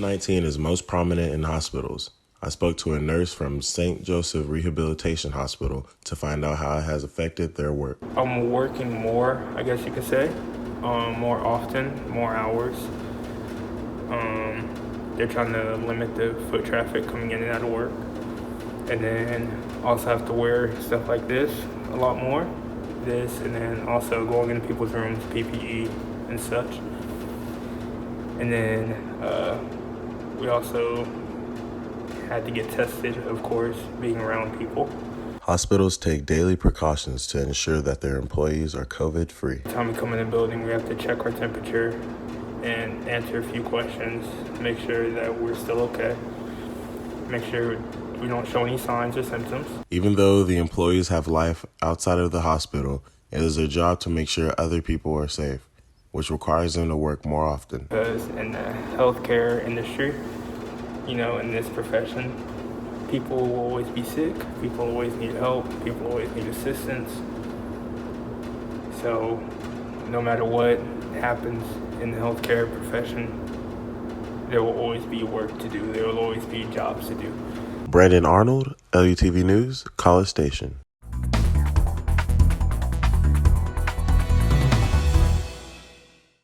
COVID-19 is most prominent in hospitals. I spoke to a nurse from St. Joseph Rehabilitation Hospital to find out how it has affected their work. I'm working more, I guess you could say, more often, more hours. They're trying to limit the foot traffic coming in and out of work. And then also have to wear stuff like this a lot more. And then also going into people's rooms, PPE and such. And then we also had to get tested, of course, being around people. Hospitals take daily precautions to ensure that their employees are COVID-free. Every time we come in the building, we have to check our temperature and answer a few questions, make sure that we're still okay, make sure we don't show any signs or symptoms. Even though the employees have life outside of the hospital, it is their job to make sure other people are safe, which requires them to work more often. Because in the healthcare industry, in this profession, people will always be sick, people always need help, people always need assistance. So no matter what happens in the healthcare profession, there will always be work to do. There will always be jobs to do. Brandon Arnold, LUTV News, College Station.